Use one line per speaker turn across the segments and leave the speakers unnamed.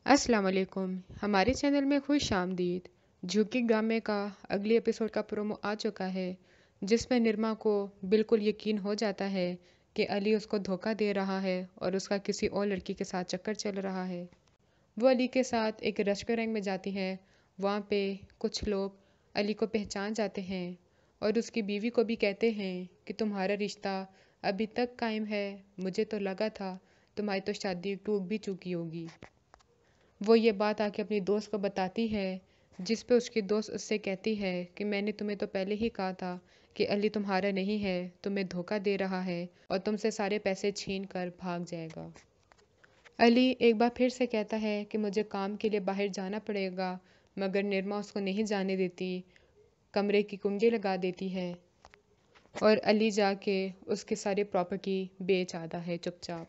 अस्सलाम वालेकुम। हमारे चैनल में खुश आमदीद। झुग्गी ड्रामे का अगले एपिसोड का प्रोमो आ चुका है, जिसमें निरमा को बिल्कुल यकीन हो जाता है कि अली उसको धोखा दे रहा है और उसका किसी और लड़की के साथ चक्कर चल रहा है। वो अली के साथ एक रेस्टोरेंट में जाती है। वहाँ पे कुछ लोग अली को पहचान जाते हैं और उसकी बीवी को भी कहते हैं कि तुम्हारा रिश्ता अभी तक कायम है, मुझे तो लगा था तुम्हारी तो शादी टूट भी चुकी होगी। वो ये बात आके अपनी दोस्त को बताती है, जिस पे उसकी दोस्त उससे कहती है कि मैंने तुम्हें तो पहले ही कहा था कि अली तुम्हारा नहीं है, तुम्हें धोखा दे रहा है और तुमसे सारे पैसे छीन कर भाग जाएगा। अली एक बार फिर से कहता है कि मुझे काम के लिए बाहर जाना पड़ेगा, मगर निरमा उसको नहीं जाने देती, कमरे की कुंडी लगा देती है और अली जाके उसकी सारी प्रॉपर्टी बेच आता है चुपचाप।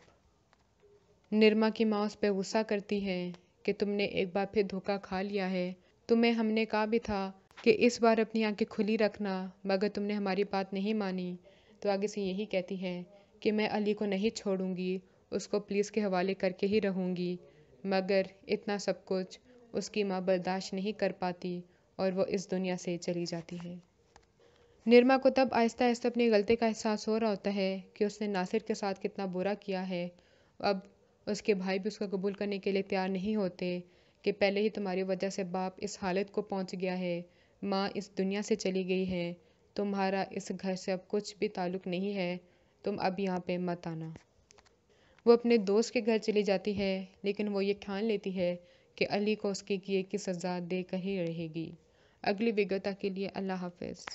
निरमा की माँ उस पर गुस्सा करती है कि तुमने एक बार फिर धोखा खा लिया है। तुम्हें हमने कहा भी था कि इस बार अपनी आंखें खुली रखना, मगर तुमने हमारी बात नहीं मानी। तो आगे से यही कहती है कि मैं अली को नहीं छोड़ूंगी, उसको पुलिस के हवाले करके ही रहूंगी। मगर इतना सब कुछ उसकी माँ बर्दाश्त नहीं कर पाती और वो इस दुनिया से चली जाती है। निरमा को तब आहिस्ता आहिस्ता अपनी गलती का एहसास हो रहा होता है कि उसने नासिर के साथ कितना बुरा किया है। अब उसके भाई भी उसको कबूल करने के लिए तैयार नहीं होते कि पहले ही तुम्हारी वजह से बाप इस हालत को पहुंच गया है, माँ इस दुनिया से चली गई है, तुम्हारा इस घर से अब कुछ भी ताल्लुक़ नहीं है, तुम अब यहाँ पे मत आना। वो अपने दोस्त के घर चली जाती है, लेकिन वो ये ठान लेती है कि अली को उसके किए की सज़ा देकर ही रहेगी। अगली विगता के लिए अल्लाह हाफिज़।